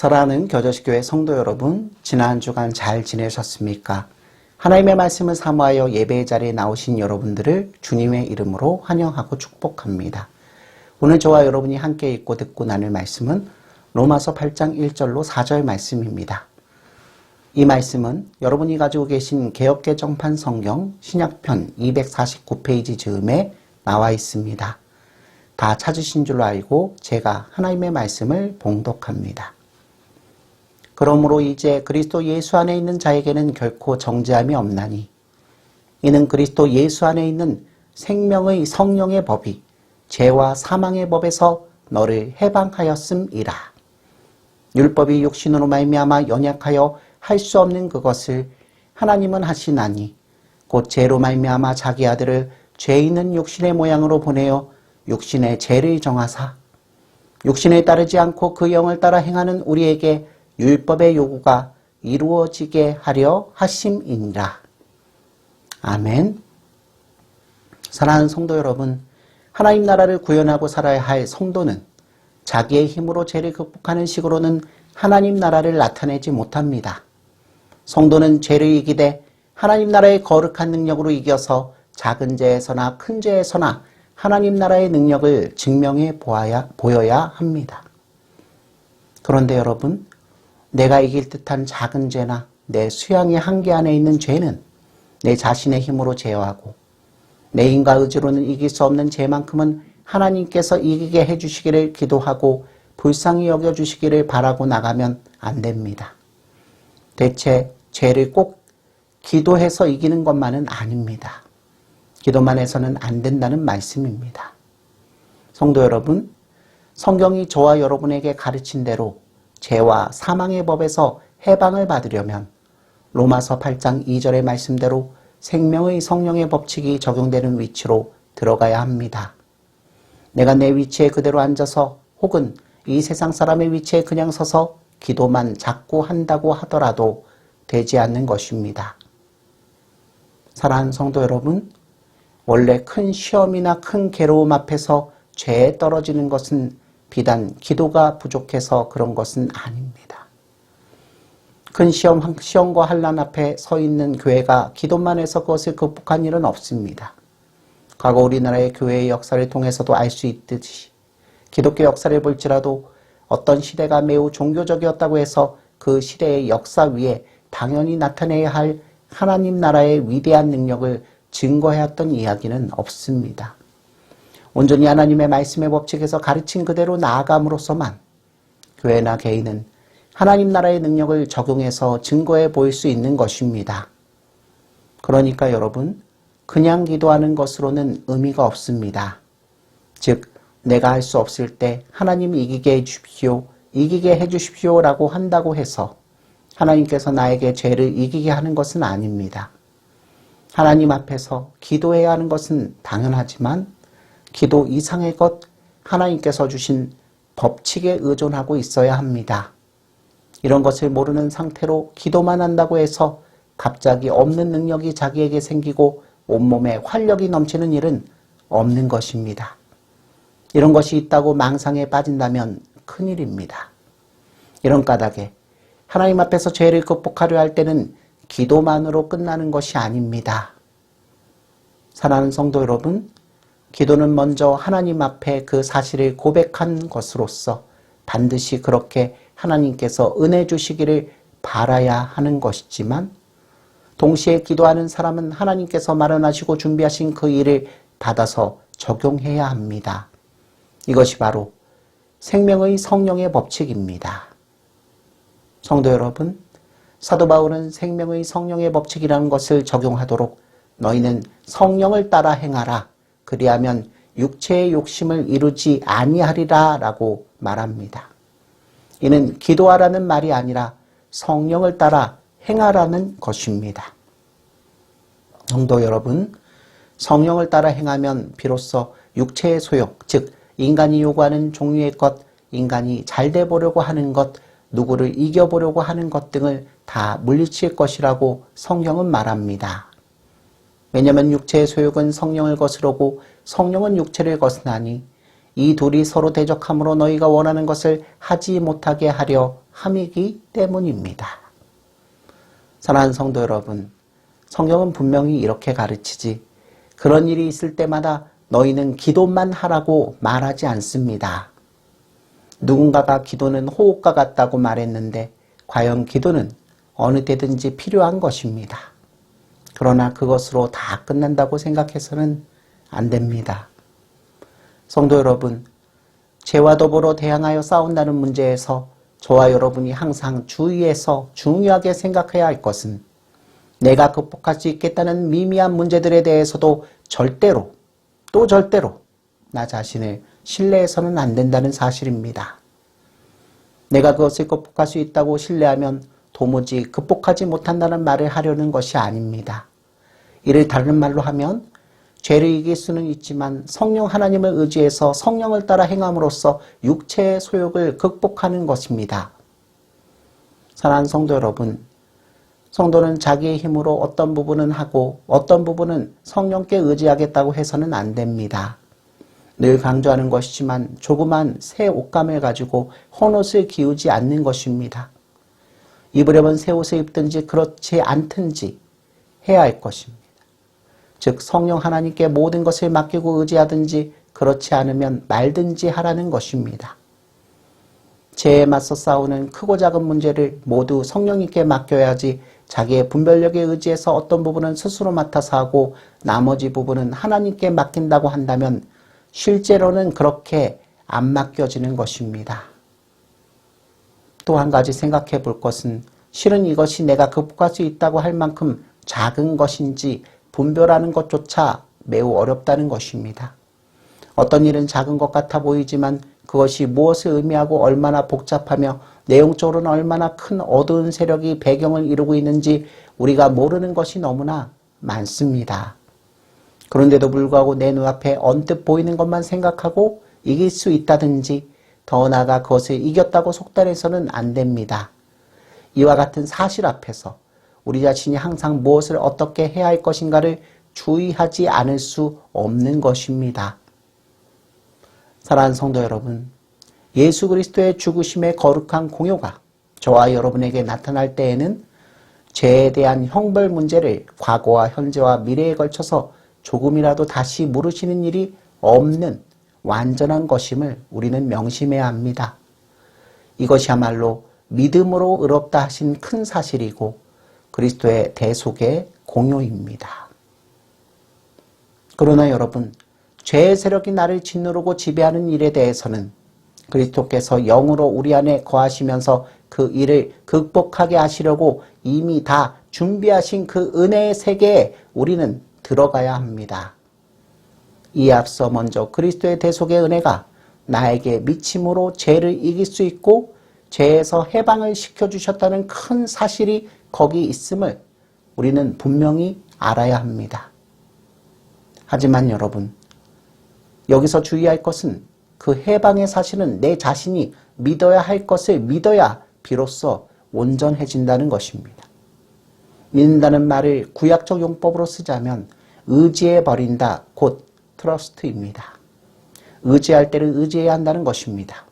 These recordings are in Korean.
사랑하는 겨자식교회 성도 여러분, 지난 주간 잘 지내셨습니까? 하나님의 말씀을 사모하여 예배의 자리에 나오신 여러분들을 주님의 이름으로 환영하고 축복합니다. 오늘 저와 여러분이 함께 읽고 듣고 나눌 말씀은 로마서 8장 1절로 4절 말씀입니다. 이 말씀은 여러분이 가지고 계신 개역개정판 성경 신약편 249페이지 즈음에 나와 있습니다. 다 찾으신 줄로 알고 제가 하나님의 말씀을 봉독합니다. 그러므로 이제 그리스도 예수 안에 있는 자에게는 결코 정죄함이 없나니 이는 그리스도 예수 안에 있는 생명의 성령의 법이 죄와 사망의 법에서 너를 해방하였음이라. 율법이 육신으로 말미암아 연약하여 할 수 없는 그것을 하나님은 하시나니 곧 죄로 말미암아 자기 아들을 죄 있는 육신의 모양으로 보내어 육신의 죄를 정하사 육신에 따르지 않고 그 영을 따라 행하는 우리에게 율법의 요구가 이루어지게 하려 하심이니라. 아멘. 사랑하는 성도 여러분, 하나님 나라를 구현하고 살아야 할 성도는 자기의 힘으로 죄를 극복하는 식으로는 하나님 나라를 나타내지 못합니다. 성도는 죄를 이기되 하나님 나라의 거룩한 능력으로 이겨서 작은 죄에서나 큰 죄에서나 하나님 나라의 능력을 증명해 보여야 합니다. 그런데 여러분, 내가 이길 듯한 작은 죄나 내 수양의 한계 안에 있는 죄는 내 자신의 힘으로 제어하고 내 인과 의지로는 이길 수 없는 죄만큼은 하나님께서 이기게 해주시기를 기도하고 불쌍히 여겨주시기를 바라고 나가면 안 됩니다. 대체 죄를 꼭 기도해서 이기는 것만은 아닙니다. 기도만 해서는 안 된다는 말씀입니다. 성도 여러분, 성경이 저와 여러분에게 가르친 대로 죄와 사망의 법에서 해방을 받으려면 로마서 8장 2절의 말씀대로 생명의 성령의 법칙이 적용되는 위치로 들어가야 합니다. 내가 내 위치에 그대로 앉아서 혹은 이 세상 사람의 위치에 그냥 서서 기도만 자꾸 한다고 하더라도 되지 않는 것입니다. 사랑하는 성도 여러분, 원래 큰 시험이나 큰 괴로움 앞에서 죄에 떨어지는 것은 비단 기도가 부족해서 그런 것은 아닙니다. 큰 시험과 환난 앞에 서 있는 교회가 기도만 해서 그것을 극복한 일은 없습니다. 과거 우리나라의 교회의 역사를 통해서도 알 수 있듯이 기독교 역사를 볼지라도 어떤 시대가 매우 종교적이었다고 해서 그 시대의 역사 위에 당연히 나타내야 할 하나님 나라의 위대한 능력을 증거해왔던 이야기는 없습니다. 온전히 하나님의 말씀의 법칙에서 가르친 그대로 나아감으로써만 교회나 개인은 하나님 나라의 능력을 적용해서 증거해 보일 수 있는 것입니다. 그러니까 여러분, 그냥 기도하는 것으로는 의미가 없습니다. 즉, 내가 할 수 없을 때 하나님 이기게 해주십시오 라고 한다고 해서 하나님께서 나에게 죄를 이기게 하는 것은 아닙니다. 하나님 앞에서 기도해야 하는 것은 당연하지만 기도 이상의 것, 하나님께서 주신 법칙에 의존하고 있어야 합니다. 이런 것을 모르는 상태로 기도만 한다고 해서 갑자기 없는 능력이 자기에게 생기고 온몸에 활력이 넘치는 일은 없는 것입니다. 이런 것이 있다고 망상에 빠진다면 큰일입니다. 이런 까닭에 하나님 앞에서 죄를 극복하려 할 때는 기도만으로 끝나는 것이 아닙니다. 사랑하는 성도 여러분, 기도는 먼저 하나님 앞에 그 사실을 고백한 것으로서 반드시 그렇게 하나님께서 은혜 주시기를 바라야 하는 것이지만 동시에 기도하는 사람은 하나님께서 마련하시고 준비하신 그 일을 받아서 적용해야 합니다. 이것이 바로 생명의 성령의 법칙입니다. 성도 여러분, 사도 바울은 생명의 성령의 법칙이라는 것을 적용하도록 너희는 성령을 따라 행하라. 그리하면 육체의 욕심을 이루지 아니하리라 라고 말합니다. 이는 기도하라는 말이 아니라 성령을 따라 행하라는 것입니다. 성도 여러분, 성령을 따라 행하면 비로소 육체의 소욕, 즉 인간이 요구하는 종류의 것, 인간이 잘돼 보려고 하는 것, 누구를 이겨보려고 하는 것 등을 다 물리칠 것이라고 성경은 말합니다. 왜냐하면 육체의 소욕은 성령을 거스르고 성령은 육체를 거스나니 이 둘이 서로 대적함으로 너희가 원하는 것을 하지 못하게 하려 함이기 때문입니다. 사랑하는 성도 여러분, 성경은 분명히 이렇게 가르치지 그런 일이 있을 때마다 너희는 기도만 하라고 말하지 않습니다. 누군가가 기도는 호흡과 같다고 말했는데 과연 기도는 어느 때든지 필요한 것입니다. 그러나 그것으로 다 끝난다고 생각해서는 안 됩니다. 성도 여러분, 죄와 더불어 대항하여 싸운다는 문제에서 저와 여러분이 항상 주의해서 중요하게 생각해야 할 것은 내가 극복할 수 있겠다는 미미한 문제들에 대해서도 절대로 또 절대로 나 자신을 신뢰해서는 안 된다는 사실입니다. 내가 그것을 극복할 수 있다고 신뢰하면 도무지 극복하지 못한다는 말을 하려는 것이 아닙니다. 이를 다른 말로 하면 죄를 이길 수는 있지만 성령 하나님을 의지해서 성령을 따라 행함으로써 육체의 소욕을 극복하는 것입니다. 사랑하는 성도 여러분, 성도는 자기의 힘으로 어떤 부분은 하고 어떤 부분은 성령께 의지하겠다고 해서는 안 됩니다. 늘 강조하는 것이지만 조그만 새 옷감을 가지고 헌옷을 기우지 않는 것입니다. 입으려면 새 옷을 입든지 그렇지 않든지 해야 할 것입니다. 즉 성령 하나님께 모든 것을 맡기고 의지하든지 그렇지 않으면 말든지 하라는 것입니다. 죄에 맞서 싸우는 크고 작은 문제를 모두 성령님께 맡겨야지 자기의 분별력에 의지해서 어떤 부분은 스스로 맡아서 하고 나머지 부분은 하나님께 맡긴다고 한다면 실제로는 그렇게 안 맡겨지는 것입니다. 또 한 가지 생각해 볼 것은 실은 이것이 내가 극복할 수 있다고 할 만큼 작은 것인지 분별하는 것조차 매우 어렵다는 것입니다. 어떤 일은 작은 것 같아 보이지만 그것이 무엇을 의미하고 얼마나 복잡하며 내용적으로는 얼마나 큰 어두운 세력이 배경을 이루고 있는지 우리가 모르는 것이 너무나 많습니다. 그런데도 불구하고 내 눈앞에 언뜻 보이는 것만 생각하고 이길 수 있다든지 더 나아가 그것을 이겼다고 속단해서는 안 됩니다. 이와 같은 사실 앞에서 우리 자신이 항상 무엇을 어떻게 해야 할 것인가를 주의하지 않을 수 없는 것입니다. 사랑하는 성도 여러분, 예수 그리스도의 죽으심의 거룩한 공효가 저와 여러분에게 나타날 때에는 죄에 대한 형벌 문제를 과거와 현재와 미래에 걸쳐서 조금이라도 다시 물으시는 일이 없는 완전한 것임을 우리는 명심해야 합니다. 이것이야말로 믿음으로 의롭다 하신 큰 사실이고 그리스도의 대속의 공효입니다. 그러나 여러분, 죄의 세력이 나를 짓누르고 지배하는 일에 대해서는 그리스도께서 영으로 우리 안에 거하시면서 그 일을 극복하게 하시려고 이미 다 준비하신 그 은혜의 세계에 우리는 들어가야 합니다. 이에 앞서 먼저 그리스도의 대속의 은혜가 나에게 미침으로 죄를 이길 수 있고 죄에서 해방을 시켜주셨다는 큰 사실이 거기 있음을 우리는 분명히 알아야 합니다. 하지만 여러분, 여기서 주의할 것은 그 해방의 사실은 내 자신이 믿어야 할 것을 믿어야 비로소 온전해진다는 것입니다. 믿는다는 말을 구약적 용법으로 쓰자면 의지해버린다, 곧 트러스트입니다. 의지할 때를 의지해야 한다는 것입니다.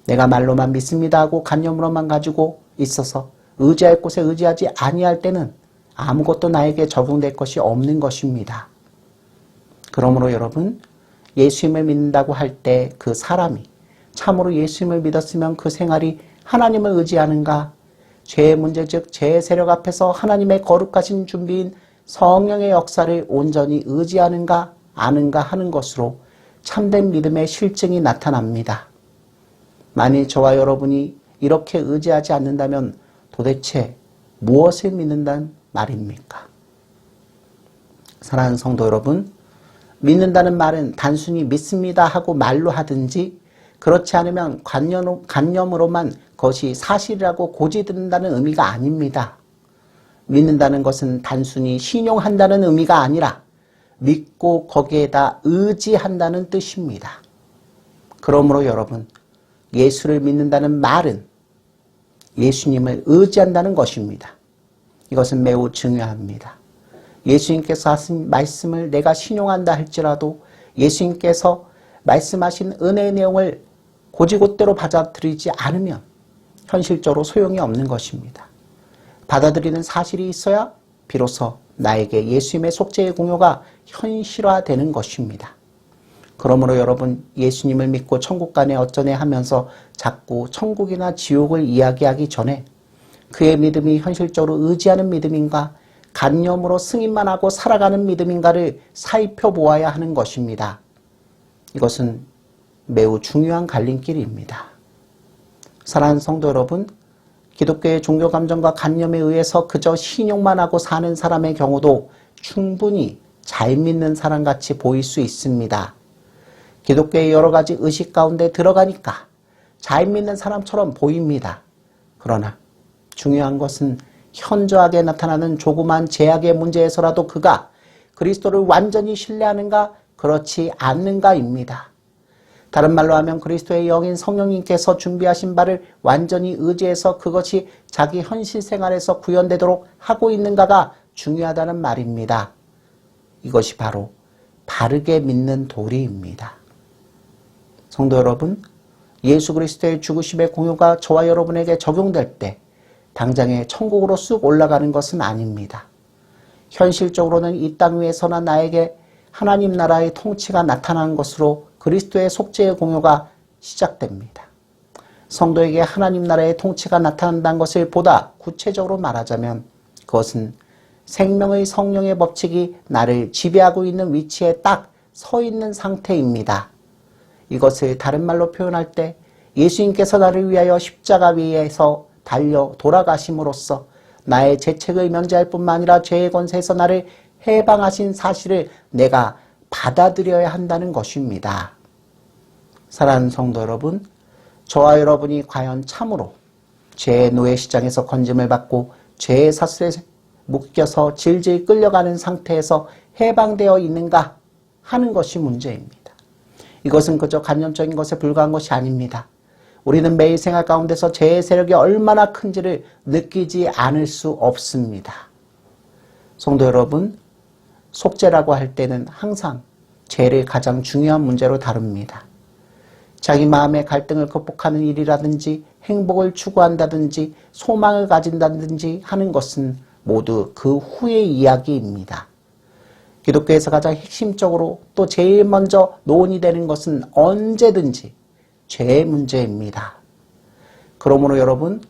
내가 말로만 믿습니다 하고 관념으로만 가지고 있어서 의지할 곳에 의지하지 아니할 때는 아무것도 나에게 적용될 것이 없는 것입니다. 그러므로 여러분, 예수님을 믿는다고 할 때 그 사람이 참으로 예수님을 믿었으면 그 생활이 하나님을 의지하는가, 죄의 문제 즉 죄의 세력 앞에서 하나님의 거룩하신 준비인 성령의 역사를 온전히 의지하는가 아는가 하는 것으로 참된 믿음의 실증이 나타납니다. 만일 저와 여러분이 이렇게 의지하지 않는다면 도대체 무엇을 믿는다는 말입니까? 사랑하는 성도 여러분, 믿는다는 말은 단순히 믿습니다 하고 말로 하든지 그렇지 않으면 관념으로만 그것이 사실이라고 고지듣는다는 의미가 아닙니다. 믿는다는 것은 단순히 신용한다는 의미가 아니라 믿고 거기에다 의지한다는 뜻입니다. 그러므로 여러분, 예수를 믿는다는 말은 예수님을 의지한다는 것입니다. 이것은 매우 중요합니다. 예수님께서 하신 말씀을 내가 신용한다 할지라도 예수님께서 말씀하신 은혜의 내용을 고지곳대로 받아들이지 않으면 현실적으로 소용이 없는 것입니다. 받아들이는 사실이 있어야 비로소 나에게 예수님의 속죄의 공효가 현실화되는 것입니다. 그러므로 여러분, 예수님을 믿고 천국 가네 어쩌네 하면서 자꾸 천국이나 지옥을 이야기하기 전에 그의 믿음이 현실적으로 의지하는 믿음인가, 간념으로 승인만 하고 살아가는 믿음인가를 살펴보아야 하는 것입니다. 이것은 매우 중요한 갈림길입니다. 사랑하는 성도 여러분, 기독교의 종교 감정과 간념에 의해서 그저 신용만 하고 사는 사람의 경우도 충분히 잘 믿는 사람같이 보일 수 있습니다. 기독교의 여러 가지 의식 가운데 들어가니까 잘 믿는 사람처럼 보입니다. 그러나 중요한 것은 현저하게 나타나는 조그만 제약의 문제에서라도 그가 그리스도를 완전히 신뢰하는가 그렇지 않는가입니다. 다른 말로 하면 그리스도의 영인 성령님께서 준비하신 바를 완전히 의지해서 그것이 자기 현실 생활에서 구현되도록 하고 있는가가 중요하다는 말입니다. 이것이 바로 바르게 믿는 도리입니다. 성도 여러분, 예수 그리스도의 죽으심의 공효가 저와 여러분에게 적용될 때 당장에 천국으로 쑥 올라가는 것은 아닙니다. 현실적으로는 이 땅 위에서나 나에게 하나님 나라의 통치가 나타나는 것으로 그리스도의 속죄의 공효가 시작됩니다. 성도에게 하나님 나라의 통치가 나타난다는 것을 보다 구체적으로 말하자면 그것은 생명의 성령의 법칙이 나를 지배하고 있는 위치에 딱 서 있는 상태입니다. 이것을 다른 말로 표현할 때 예수님께서 나를 위하여 십자가 위에서 달려 돌아가심으로써 나의 죄책을 면제할 뿐만 아니라 죄의 권세에서 나를 해방하신 사실을 내가 받아들여야 한다는 것입니다. 사랑하는 성도 여러분, 저와 여러분이 과연 참으로 죄의 노예 시장에서 건짐을 받고 죄의 사슬에 묶여서 질질 끌려가는 상태에서 해방되어 있는가 하는 것이 문제입니다. 이것은 그저 간념적인 것에 불과한 것이 아닙니다. 우리는 매일 생활 가운데서 죄의 세력이 얼마나 큰지를 느끼지 않을 수 없습니다. 성도 여러분, 속죄라고 할 때는 항상 죄를 가장 중요한 문제로 다룹니다. 자기 마음의 갈등을 극복하는 일이라든지 행복을 추구한다든지 소망을 가진다든지 하는 것은 모두 그 후의 이야기입니다. 기독교에서 가장 핵심적으로 또 제일 먼저 논의되는 것은 언제든지 죄의 문제입니다. 그러므로 여러분,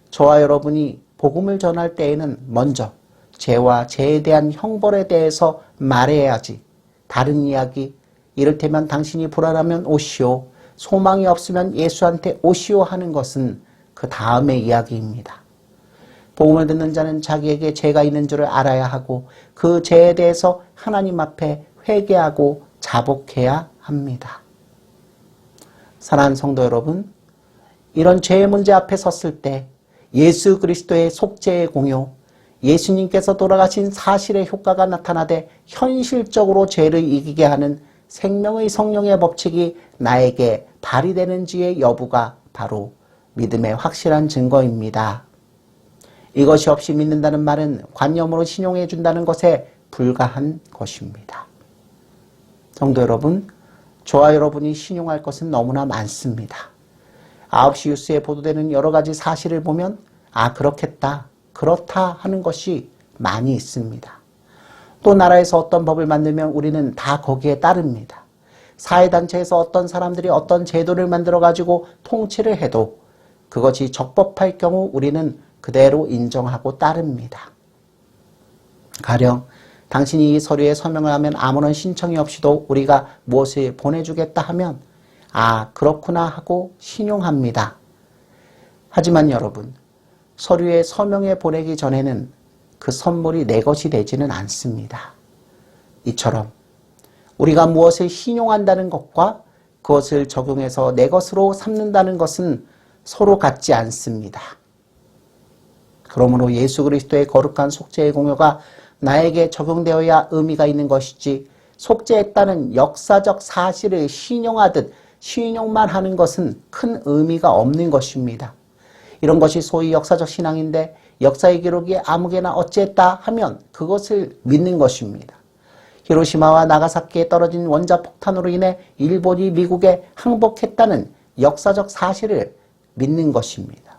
저와 여러분이 복음을 전할 때에는 먼저 죄와 죄에 대한 형벌에 대해서 말해야지 다른 이야기, 이를테면 당신이 불안하면 오시오, 소망이 없으면 예수한테 오시오 하는 것은 그 다음의 이야기입니다. 복음을 듣는 자는 자기에게 죄가 있는 줄을 알아야 하고 그 죄에 대해서 하나님 앞에 회개하고 자복해야 합니다. 사랑하는 성도 여러분, 이런 죄의 문제 앞에 섰을 때 예수 그리스도의 속죄의 공효, 예수님께서 돌아가신 사실의 효과가 나타나되 현실적으로 죄를 이기게 하는 생명의 성령의 법칙이 나에게 발휘되는지의 여부가 바로 믿음의 확실한 증거입니다. 이것이 없이 믿는다는 말은 관념으로 신용해 준다는 것에 불과한 것입니다. 성도 여러분, 저와 여러분이 신용할 것은 너무나 많습니다. 9시 뉴스에 보도되는 여러 가지 사실을 보면 그렇겠다, 그렇다 하는 것이 많이 있습니다. 또 나라에서 어떤 법을 만들면 우리는 다 거기에 따릅니다. 사회단체에서 어떤 사람들이 어떤 제도를 만들어가지고 통치를 해도 그것이 적법할 경우 우리는 그대로 인정하고 따릅니다. 가령 당신이 이 서류에 서명을 하면 아무런 신청이 없이도 우리가 무엇을 보내주겠다 하면 그렇구나 하고 신용합니다. 하지만 여러분, 서류에 서명해 보내기 전에는 그 선물이 내 것이 되지는 않습니다. 이처럼 우리가 무엇을 신용한다는 것과 그것을 적용해서 내 것으로 삼는다는 것은 서로 같지 않습니다. 그러므로 예수 그리스도의 거룩한 속죄의 공효가 나에게 적용되어야 의미가 있는 것이지 속죄했다는 역사적 사실을 신용하듯 신용만 하는 것은 큰 의미가 없는 것입니다. 이런 것이 소위 역사적 신앙인데 역사의 기록이 아무개나 어찌했다 하면 그것을 믿는 것입니다. 히로시마와 나가사키에 떨어진 원자폭탄으로 인해 일본이 미국에 항복했다는 역사적 사실을 믿는 것입니다.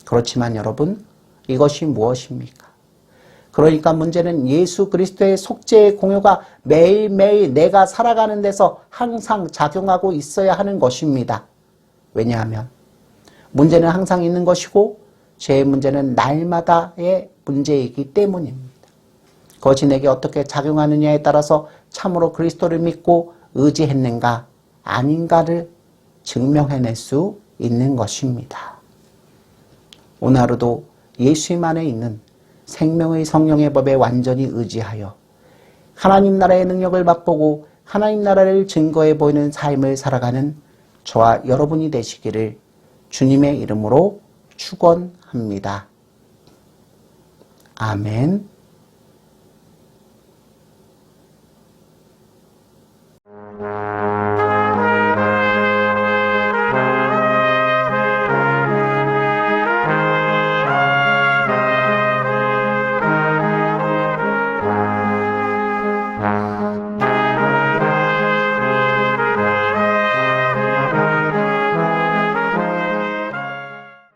그렇지만 여러분, 이것이 무엇입니까? 그러니까 문제는 예수 그리스도의 속죄의 공효가 매일매일 내가 살아가는 데서 항상 작용하고 있어야 하는 것입니다. 왜냐하면 문제는 항상 있는 것이고 죄의 문제는 날마다의 문제이기 때문입니다. 그것이 내게 어떻게 작용하느냐에 따라서 참으로 그리스도를 믿고 의지했는가 아닌가를 증명해낼 수 있는 것입니다. 오늘 하루도 예수님 안에 있는 생명의 성령의 법에 완전히 의지하여 하나님 나라의 능력을 맛보고 하나님 나라를 증거해 보이는 삶을 살아가는 저와 여러분이 되시기를 주님의 이름으로 축원합니다. 아멘.